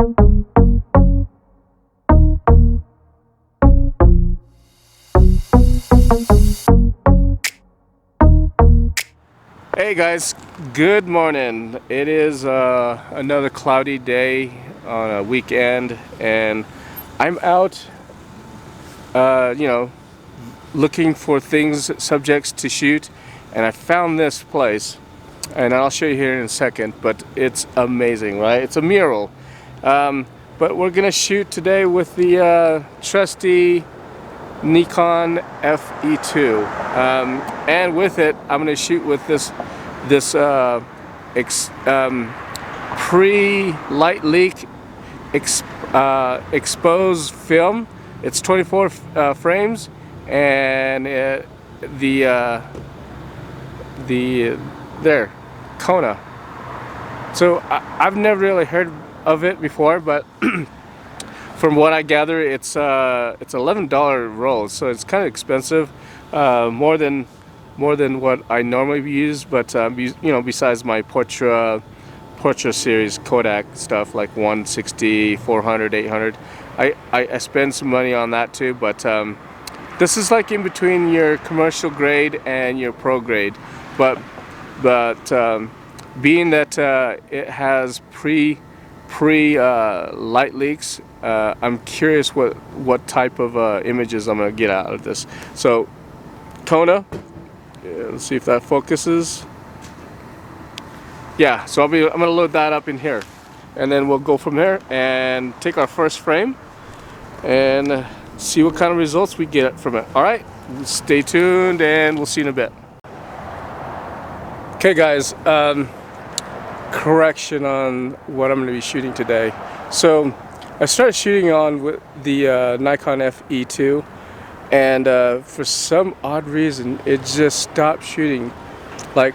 Hey guys, good morning. It is another cloudy day on a weekend, and I'm out, looking for subjects to shoot, and I found this place, and I'll show you here in a second. But it's amazing, right? It's a mural, but we're gonna shoot today with the trusty Nikon FE2, and with it I'm going to shoot with this pre-light leak exposed film. It's 24 frames, and there, Kona. So I've never really heard of it before, but from what I gather, it's $11 rolls, so it's kind of expensive, more than what I normally use. But besides my Portra series Kodak stuff like 160, 400, 800, I spend some money on that too. But this is like in between your commercial grade and your pro grade. But being that it has light leaks, I'm curious what type of images I'm gonna get out of this. So Kona, let's see if that focuses. Yeah, so I'm gonna load that up in here, and then we'll go from there and take our first frame and see what kind of results we get from it. All right, stay tuned, and we'll see you in a bit. Okay guys, correction on what I'm going to be shooting today. So I started shooting on with the Nikon FE2, and for some odd reason it just stopped shooting. Like,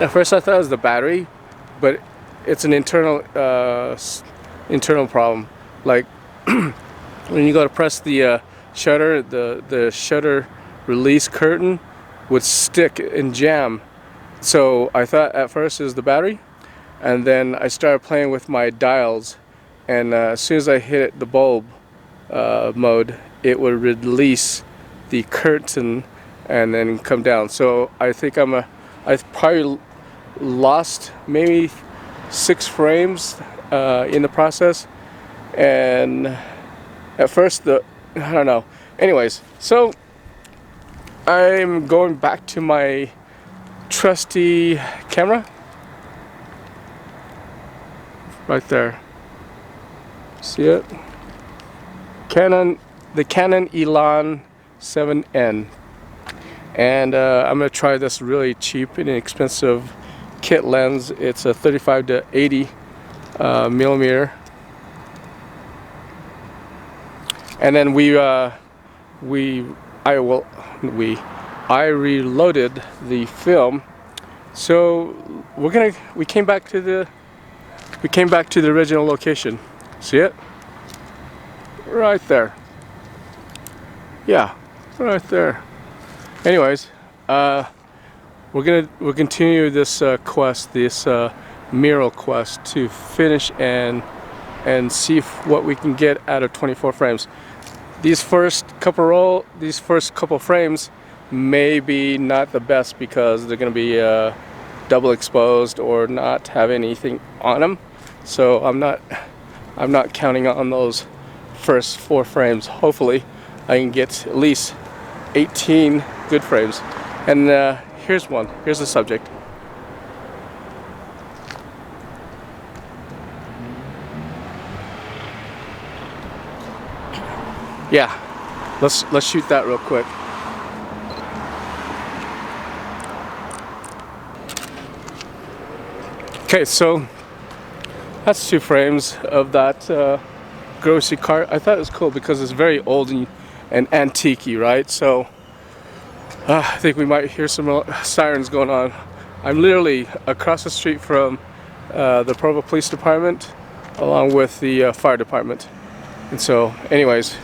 at first I thought it was the battery, but it's an internal problem. Like when you go to press the shutter, the shutter release curtain would stick and jam. So I thought at first it was the battery, and then I started playing with my dials, and as soon as I hit the bulb mode, it would release the curtain and then come down. So I think I've probably lost maybe 6 frames in the process, and at first I don't know. Anyways, so I'm going back to my trusty camera right there. See it? The Canon ELAN 7N, and I'm gonna try this really cheap and inexpensive kit lens. It's a 35 to 80 millimeter, and then I reloaded the film. So we came back to the original location. See it? Right there. Yeah, right there. Anyways, we'll continue this quest, this mural quest, to finish and see what we can get out of 24 frames. These first couple frames may be not the best because they're going to be double exposed or not have anything on them. So I'm not counting on those first 4 frames. Hopefully I can get at least 18 good frames. And here's one. Here's the subject. Yeah, let's shoot that real quick. Okay, so that's 2 frames of that grocery cart. I thought it was cool because it's very old and antique-y, right? So I think we might hear some sirens going on. I'm literally across the street from the Provo Police Department, along with the fire department. And so, anyways.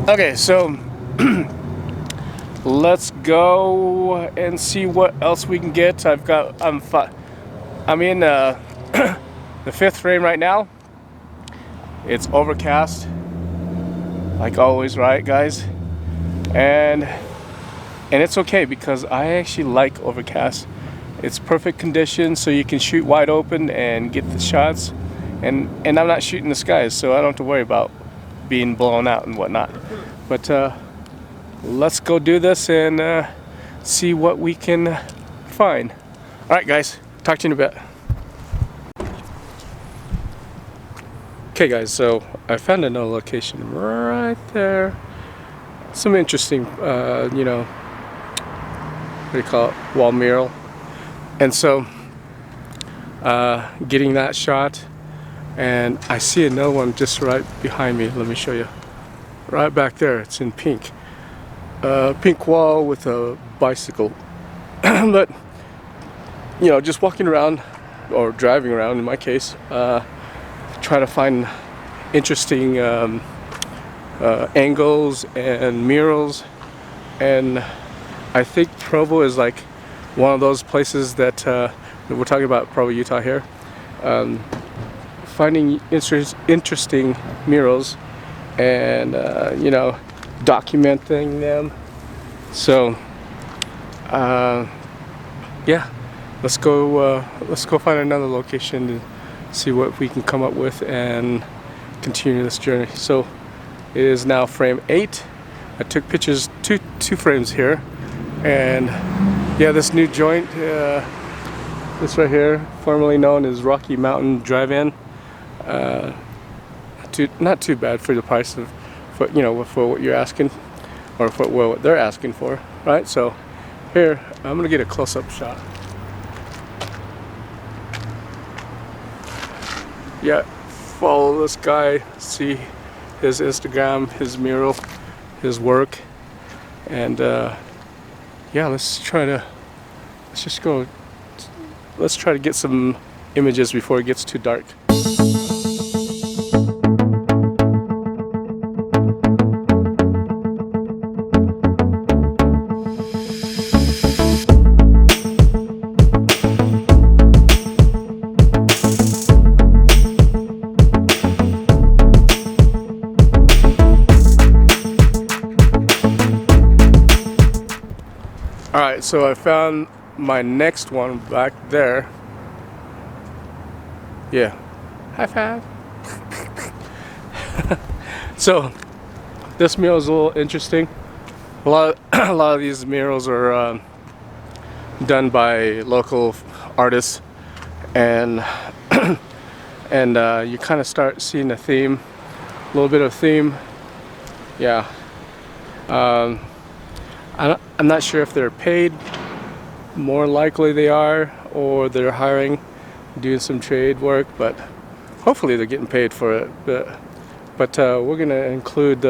Okay, so let's go and see what else we can get. I'm in the 5th frame right now. It's overcast, like always, right, guys? And it's okay because I actually like overcast. It's perfect conditions so you can shoot wide open and get the shots. And I'm not shooting the skies, so I don't have to worry about being blown out and whatnot. But let's go do this and see what we can find. All right, guys, talk to you in a bit. Okay, guys, so I found another location right there. Some interesting, you know, what do you call it, wall mural. And so getting that shot, and I see another one just right behind me. Let me show you. Right back there, it's in pink. Pink wall with a bicycle. But, you know, just walking around, or driving around in my case, try to find interesting angles and murals. And I think Provo is like one of those places that we're talking about, Provo, Utah here. Finding interesting murals and you know, documenting them. So yeah, let's go find another location and see what we can come up with and continue this journey. So it is now frame 8. I took pictures two frames here, and yeah, this new joint, this right here, formerly known as Rocky Mountain Drive-In. Not too bad for the price of, you know, for what you're asking, or for what they're asking for, right? So here, I'm gonna get a close-up shot. Yeah, follow this guy, see his Instagram, his mural, his work, and yeah, let's try to get some images before it gets too dark. Alright, so I found my next one back there. Yeah, high five. So this mural is a little interesting. A lot of these murals are done by local artists, and you kind of start seeing a theme, a little bit of theme. Yeah. I'm not sure if they're paid. More likely they are, or they're hiring, doing some trade work, but hopefully they're getting paid for it. But we're gonna include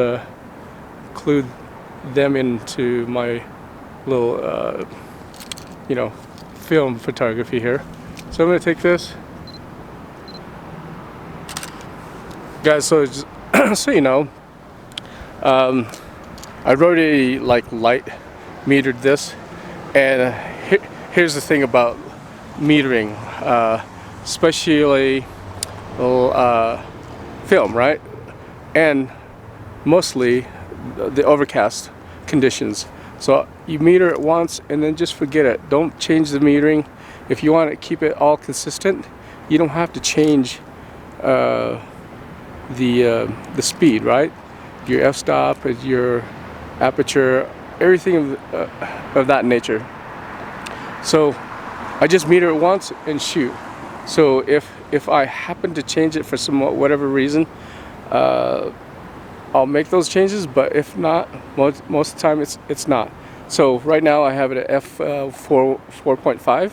them into my little you know, film photography here. So I'm gonna take this, guys. So just, so you know, I've already like light metered this, and here's the thing about metering, especially film, right? And mostly the overcast conditions. So you meter it once and then just forget it. Don't change the metering. If you want to keep it all consistent, you don't have to change the speed, right? Your f-stop, your aperture, everything of that nature. So I just meter it once and shoot. So if I happen to change it for whatever reason, I'll make those changes. But if not, most of the time it's not. So right now I have it at f4.5,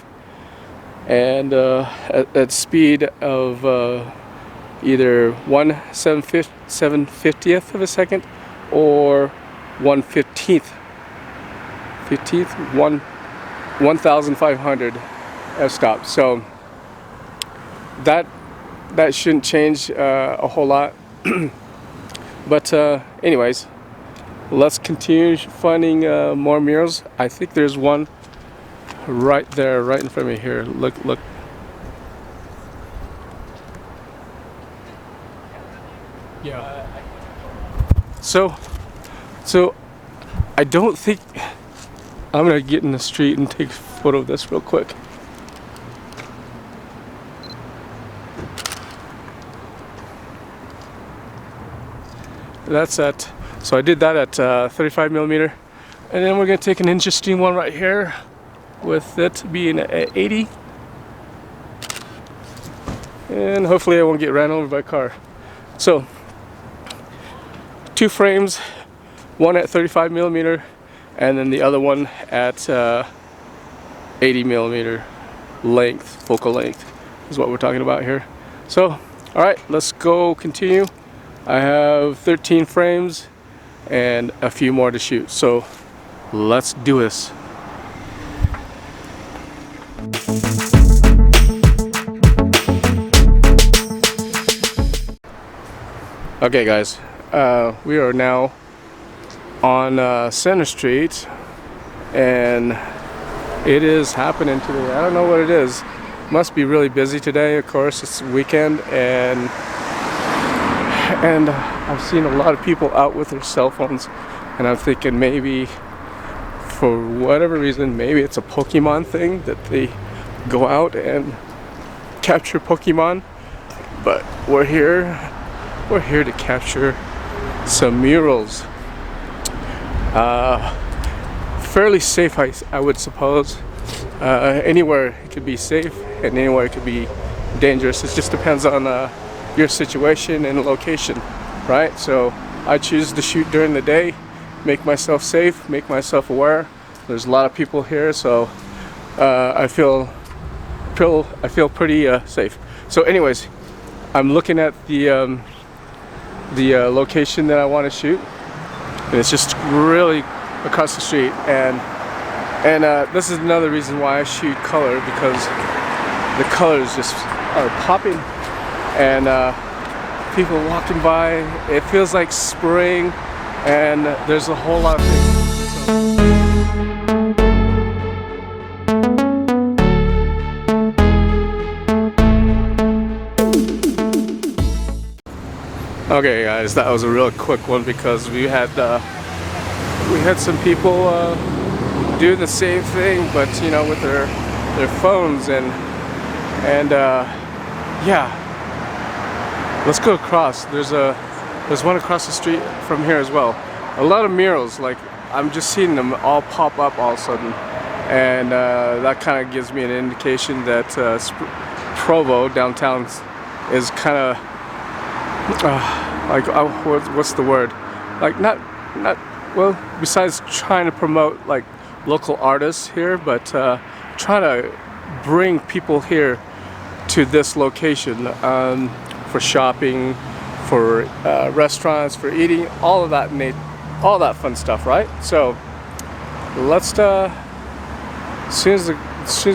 and at speed of either 1/750th of a second or 1/1500 f-stop. So that shouldn't change a whole lot. But anyways, let's continue finding more murals. I think there's one right there, right in front of me here. Look. Yeah. So I don't think I'm gonna get in the street and take a photo of this real quick. That's at, so I did that at 35mm, and then we're gonna take an interesting one right here with it being at 80, and hopefully I won't get ran over by a car. So 2 frames, one at 35mm and then the other one at 80mm length, focal length is what we're talking about here. So alright, let's go continue. I have 13 frames and a few more to shoot, so let's do this. Okay guys, we are now on Center Street and it is happening today. I don't know what it is. Must be really busy today, of course. It's weekend and I've seen a lot of people out with their cell phones, and I'm thinking maybe for whatever reason, maybe it's a Pokemon thing that they go out and capture Pokemon, but we're here to capture some murals. Fairly safe, I would suppose. Anywhere it could be safe and anywhere it could be dangerous. It just depends on your situation and location, right? So I choose to shoot during the day, make myself safe, make myself aware. There's a lot of people here, so I feel pretty safe. So anyways, I'm looking at the location that I want to shoot, and it's just really across the street, and this is another reason why I shoot color, because the colors just are popping, and people walking by, it feels like spring, and there's a whole lot of things. Okay guys, that was a real quick one because we had some people doing the same thing, but you know, with their phones, and yeah. Let's go across. There's one across the street from here as well. A lot of murals, like I'm just seeing them all pop up all of a sudden, and that kind of gives me an indication that Provo downtown is kind of like what's the word? Like not well, besides trying to promote like local artists here, but trying to bring people here to this location for shopping, for restaurants, for eating, all of that fun stuff, right? So let's as soon as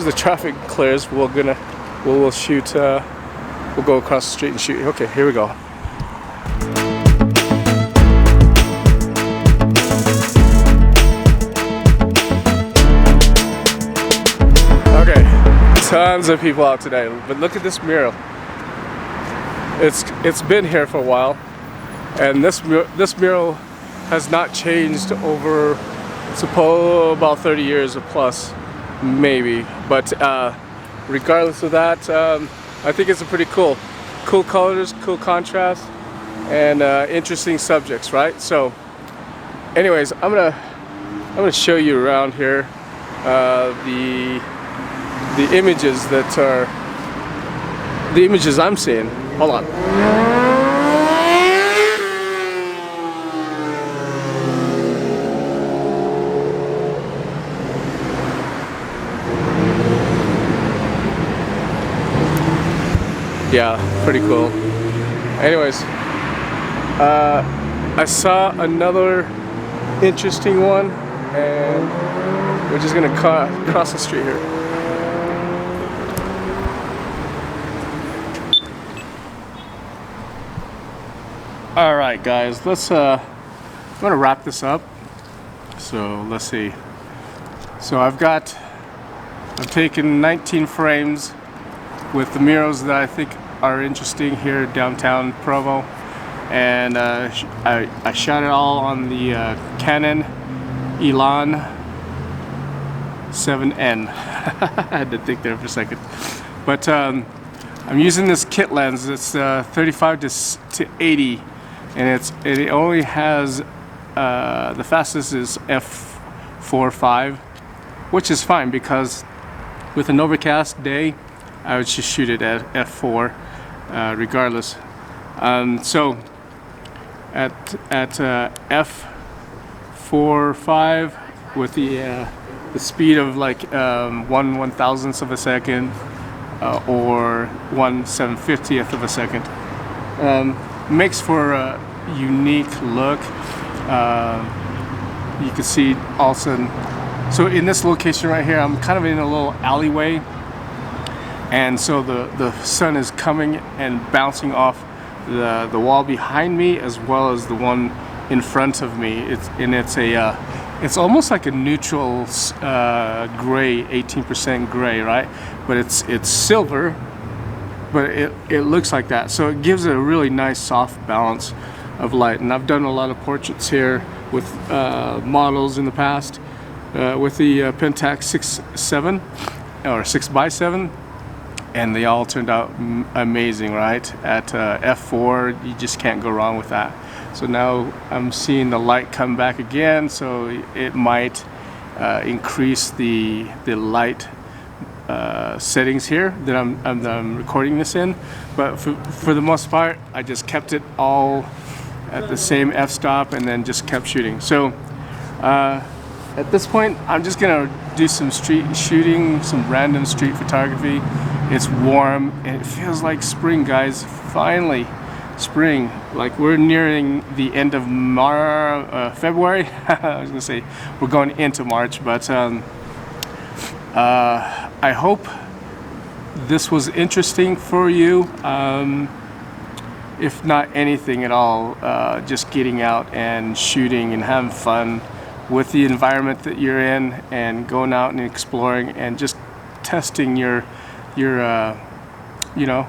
the traffic clears, we'll shoot. We'll go across the street and shoot. Okay, here we go. Tons of people out today, but look at this mural. It's been here for a while, and this mural has not changed over, suppose, about 30 years or plus, maybe. But regardless of that, I think it's a pretty cool colors, cool contrast, and interesting subjects, right? So, anyways, I'm gonna show you around here the images that are the images I'm seeing. Hold on. Yeah, pretty cool. Anyways, I saw another interesting one, and we're just gonna cross the street here. All right, guys, let's going to wrap this up. So let's see. So I've taken 19 frames with the murals that I think are interesting here downtown Provo, and I shot it all on the Canon ELAN 7N. I had to think there for a second. But I'm using this kit lens. It's 35 to 80, and it only has the fastest is f4.5, which is fine because with an overcast day I would just shoot it at f4 regardless. So at f4.5 with the speed of like 1/1000th of a second or 1/750th of a second, makes for a unique look. You can see also, so in this location right here, I'm kind of in a little alleyway, and so the sun is coming and bouncing off the wall behind me as well as the one in front of me. It's almost like a neutral gray, 18% gray, right? But it's silver, but it looks like that. So it gives it a really nice soft balance of light. And I've done a lot of portraits here with models in the past with the Pentax 6.7 or 6x7, and they all turned out amazing, right? At f4, you just can't go wrong with that. So now I'm seeing the light come back again, so it might increase the light settings here that I'm recording this in. But for the most part, I just kept it all at the same f-stop and then just kept shooting. So at this point, I'm just gonna do some street shooting, some random street photography. It's warm and it feels like spring, guys. Finally, spring. Like we're nearing the end of February. I was gonna say we're going into March, but I hope this was interesting for you. If not anything at all, just getting out and shooting and having fun with the environment that you're in, and going out and exploring and just testing your you know,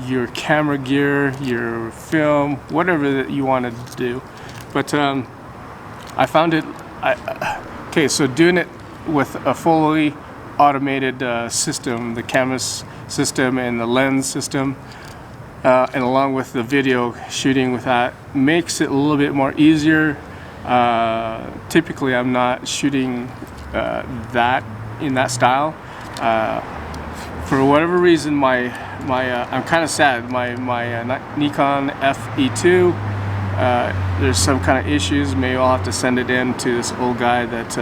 your camera gear, your film, whatever that you wanted to do. But I found it. Okay, so doing it with a fully automated system, the camera system and the lens system, and along with the video shooting with that, makes it a little bit more easier. Typically I'm not shooting that in that style. For whatever reason, I'm kind of sad. My Nikon FE2, there's some kind of issues. Maybe I'll have to send it in to this old guy that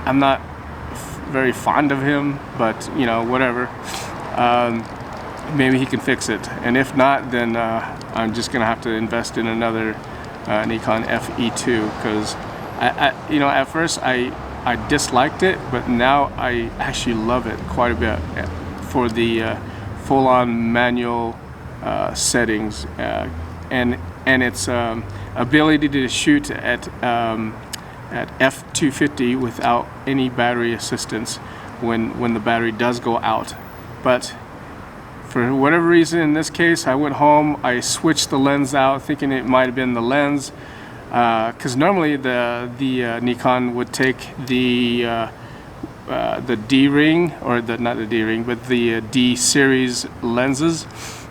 I'm not very fond of him, but you know, whatever. Maybe he can fix it, and if not, then I'm just gonna have to invest in another Nikon FE2, because you know, at first I disliked it, but now I actually love it quite a bit for the full-on manual settings, and its ability to shoot at f250 without any battery assistance when the battery does go out. But for whatever reason, in this case, I went home, I switched the lens out, thinking it might have been the lens, because normally the Nikon would take the D-ring, or not the D-ring, but the D series lenses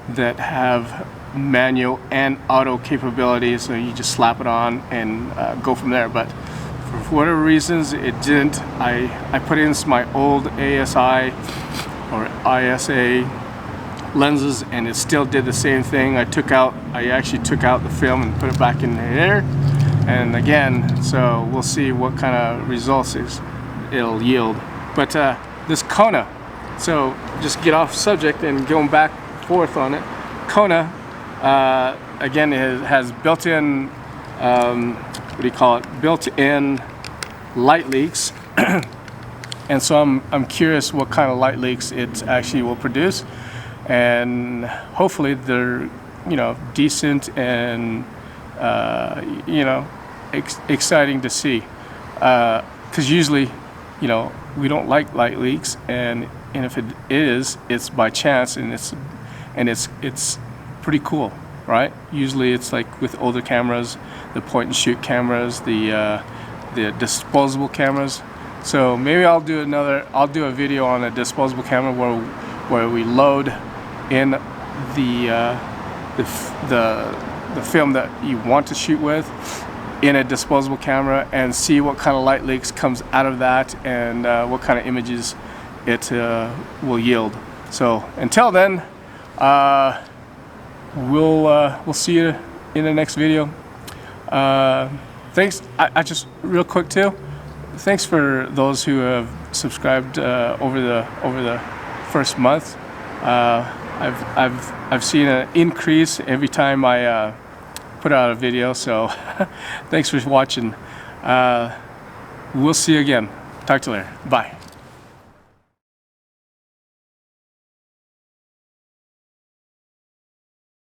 that have manual and auto capabilities, so you just slap it on and go from there. But for whatever reasons, it didn't. I put in my old ASI or ISA lenses, and it still did the same thing. I actually took out the film and put it back in there, and again, so we'll see what kind of results it'll yield. But this Kona, so just get off subject and going back and forth on it. Kona, again, it has built-in, what do you call it? Built-in light leaks, and so I'm curious what kind of light leaks it actually will produce. And hopefully they're, you know, decent and you know, exciting to see, because usually, you know, we don't like light leaks, and if it is, it's by chance, and it's pretty cool, right? Usually it's like with older cameras, the point and shoot cameras, the disposable cameras. So maybe I'll do a video on a disposable camera where we load in the film that you want to shoot with in a disposable camera, and see what kind of light leaks comes out of that, and what kind of images it will yield. So until then, we'll see you in the next video. Thanks. I just real quick too. Thanks for those who have subscribed over the first month. I've seen an increase every time I put out a video. So thanks for watching. We'll see you again. Talk to you later. Bye.